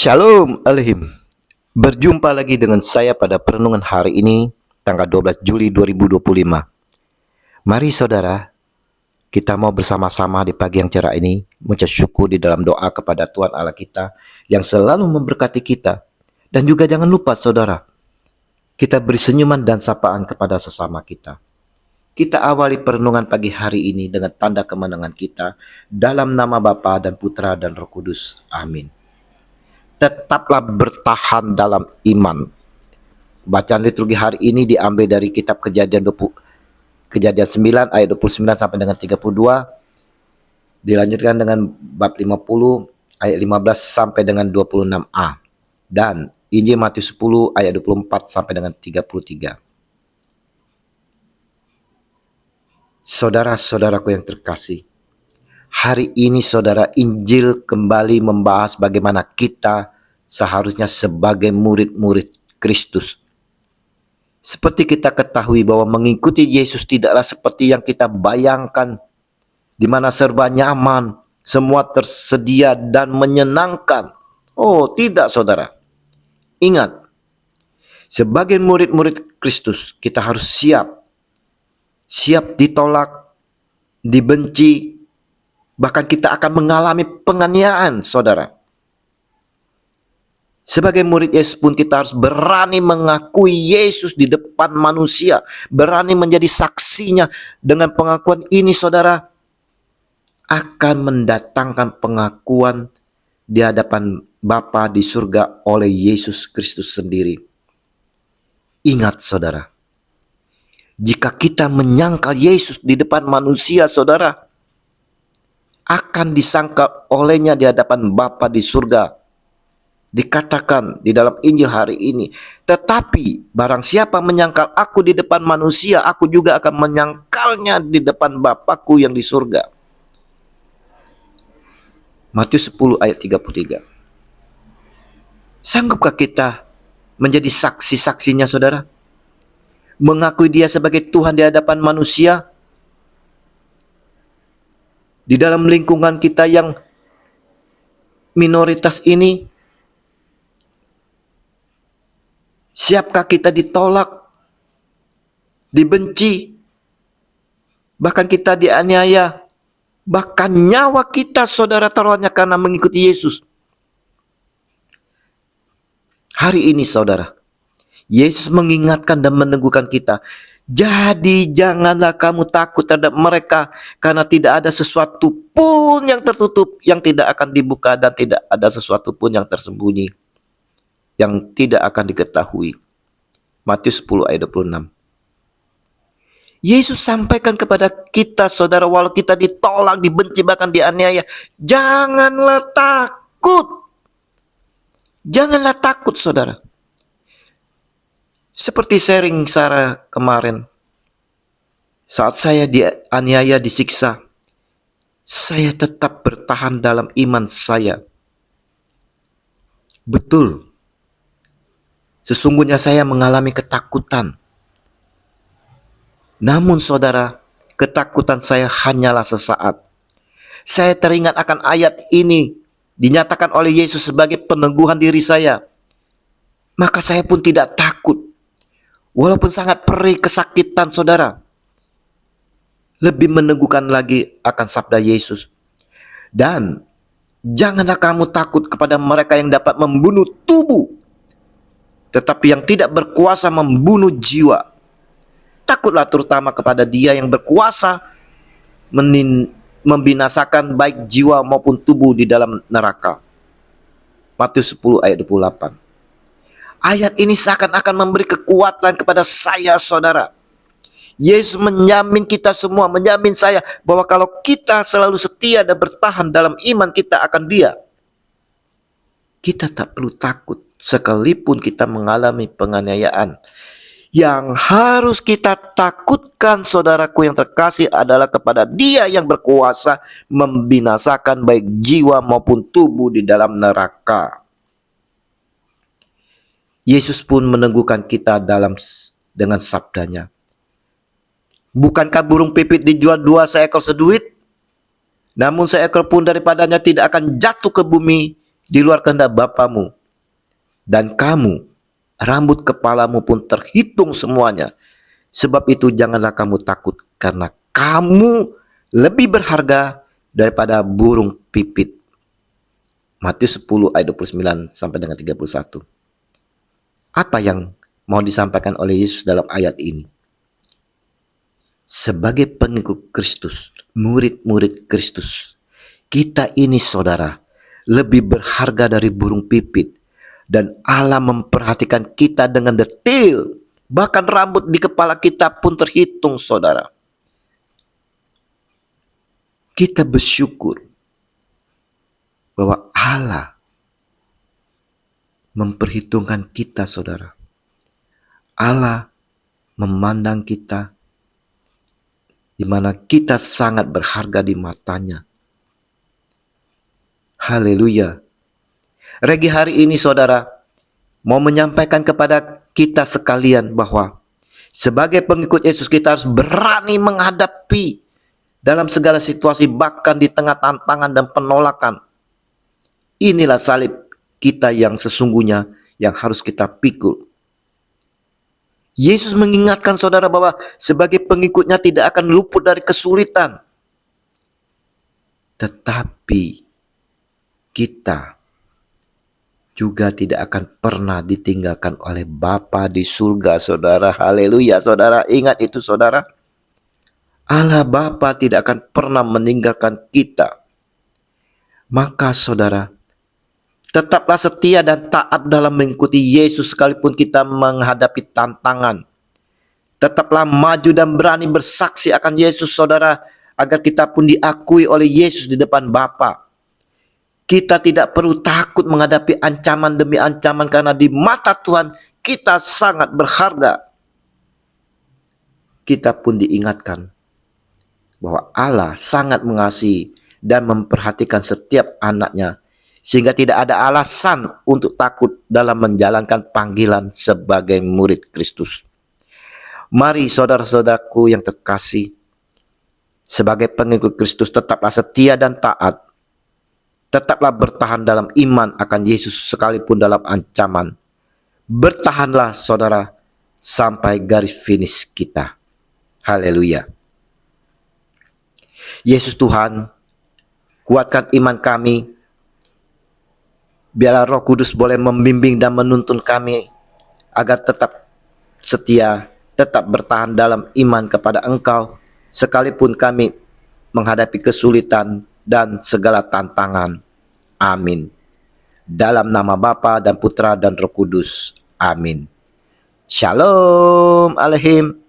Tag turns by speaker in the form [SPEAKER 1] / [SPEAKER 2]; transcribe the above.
[SPEAKER 1] Shalom Alehim. Berjumpa lagi dengan saya pada perenungan hari ini, tanggal 12 Juli 2025. Mari saudara, kita mau bersama-sama di pagi yang cerah ini mengucap syukur di dalam doa kepada Tuhan Allah kita yang selalu memberkati kita. Dan juga jangan lupa saudara, kita beri senyuman dan sapaan kepada sesama kita. Kita awali perenungan pagi hari ini dengan tanda kemenangan kita dalam nama Bapa dan Putra dan Roh Kudus. Amin. Tetaplah bertahan dalam iman. Bacaan liturgi hari ini diambil dari kitab Kejadian 9 ayat 29 sampai dengan 32. Dilanjutkan dengan bab 50 ayat 15 sampai dengan 26a. Dan Injil Matius 10 ayat 24 sampai dengan 33. Saudara-saudaraku yang terkasih, hari ini saudara, Injil kembali membahas bagaimana kita seharusnya sebagai murid-murid Kristus. Seperti kita ketahui bahwa mengikuti Yesus tidaklah seperti yang kita bayangkan, di mana serba nyaman, semua tersedia dan menyenangkan. Oh, tidak saudara. Ingat, sebagai murid-murid Kristus kita harus siap ditolak, dibenci, bahkan kita akan mengalami penganiayaan, saudara. Sebagai murid Yesus pun kita harus berani mengakui Yesus di depan manusia, berani menjadi saksinya. Dengan pengakuan ini, saudara, akan mendatangkan pengakuan di hadapan Bapa di surga oleh Yesus Kristus sendiri. Ingat, saudara, jika kita menyangkal Yesus di depan manusia, saudara, akan disangkal olehnya di hadapan Bapa di surga. Dikatakan di dalam Injil hari ini, tetapi barang siapa menyangkal aku di depan manusia, aku juga akan menyangkalnya di depan Bapakku yang di surga. Matius 10 ayat 33. Sanggupkah kita menjadi saksi-saksinya, saudara? Mengakui dia sebagai Tuhan di hadapan manusia, di dalam lingkungan kita yang minoritas ini. Siapkah kita ditolak, dibenci, bahkan kita dianiaya, bahkan nyawa kita, saudara, taruhannya karena mengikuti Yesus. Hari ini, saudara, Yesus mengingatkan dan meneguhkan kita. Jadi janganlah kamu takut terhadap mereka, karena tidak ada sesuatu pun yang tertutup yang tidak akan dibuka, dan tidak ada sesuatu pun yang tersembunyi yang tidak akan diketahui. Matius 10 ayat 26. Yesus sampaikan kepada kita, saudara, walau kita ditolak, dibenci, bahkan dianiaya, janganlah takut. Janganlah takut, saudara. Seperti sharing Sarah kemarin, saat saya dianiaya, disiksa, saya tetap bertahan dalam iman saya. Betul, sesungguhnya saya mengalami ketakutan. Namun saudara, ketakutan saya hanyalah sesaat. Saya teringat akan ayat ini, dinyatakan oleh Yesus sebagai peneguhan diri saya. Maka saya pun tidak takut. Walaupun sangat perih kesakitan, saudara, lebih meneguhkan lagi akan sabda Yesus. Dan janganlah kamu takut kepada mereka yang dapat membunuh tubuh, tetapi yang tidak berkuasa membunuh jiwa. Takutlah terutama kepada Dia yang berkuasa membinasakan baik jiwa maupun tubuh di dalam neraka. Matius 10 ayat 28. Ayat ini seakan-akan memberi kekuatan kepada saya, saudara. Yesus menjamin kita semua, menjamin saya, bahwa kalau kita selalu setia dan bertahan dalam iman kita akan Dia, kita tak perlu takut sekalipun kita mengalami penganiayaan. Yang harus kita takutkan, saudaraku yang terkasih, adalah kepada Dia yang berkuasa membinasakan baik jiwa maupun tubuh di dalam neraka. Yesus pun meneguhkan kita dengan sabdanya. Bukankah burung pipit dijual 2 seekor seduit? Namun seekor pun daripadanya tidak akan jatuh ke bumi di luar kehendak Bapamu, dan kamu, rambut kepalamu pun terhitung semuanya. Sebab itu janganlah kamu takut, karena kamu lebih berharga daripada burung pipit. Matius 10 ayat 29 sampai dengan 31. Apa yang mau disampaikan oleh Yesus dalam ayat ini? Sebagai pengikut Kristus, murid-murid Kristus, kita ini saudara, lebih berharga dari burung pipit. Dan Allah memperhatikan kita dengan detail. Bahkan rambut di kepala kita pun terhitung, saudara. Kita bersyukur bahwa Allah memperhitungkan kita, saudara. Allah memandang kita, di mana kita sangat berharga di matanya. Haleluya. Regi hari ini, saudara, mau menyampaikan kepada kita sekalian bahwa sebagai pengikut Yesus kita harus berani menghadapi dalam segala situasi, bahkan di tengah tantangan dan penolakan. Inilah salib kita yang sesungguhnya yang harus kita pikul. Yesus mengingatkan saudara bahwa sebagai pengikutnya tidak akan luput dari kesulitan. Tetapi kita juga tidak akan pernah ditinggalkan oleh Bapa di surga, saudara. Haleluya, saudara. Ingat itu, saudara. Allah Bapa tidak akan pernah meninggalkan kita. Maka saudara, tetaplah setia dan taat dalam mengikuti Yesus sekalipun kita menghadapi tantangan. Tetaplah maju dan berani bersaksi akan Yesus, saudara, agar kita pun diakui oleh Yesus di depan Bapa. Kita tidak perlu takut menghadapi ancaman demi ancaman, karena di mata Tuhan kita sangat berharga. Kita pun diingatkan bahwa Allah sangat mengasihi dan memperhatikan setiap anaknya, sehingga tidak ada alasan untuk takut dalam menjalankan panggilan sebagai murid Kristus. Mari saudara-saudaraku yang terkasih, sebagai pengikut Kristus tetaplah setia dan taat. Tetaplah bertahan dalam iman akan Yesus sekalipun dalam ancaman. Bertahanlah saudara sampai garis finish kita. Haleluya. Yesus Tuhan, kuatkan iman kami. Biarlah Roh Kudus boleh membimbing dan menuntun kami agar tetap setia, tetap bertahan dalam iman kepada Engkau sekalipun kami menghadapi kesulitan dan segala tantangan. Amin. Dalam nama Bapa dan Putra dan Roh Kudus. Amin. Shalom Alehim.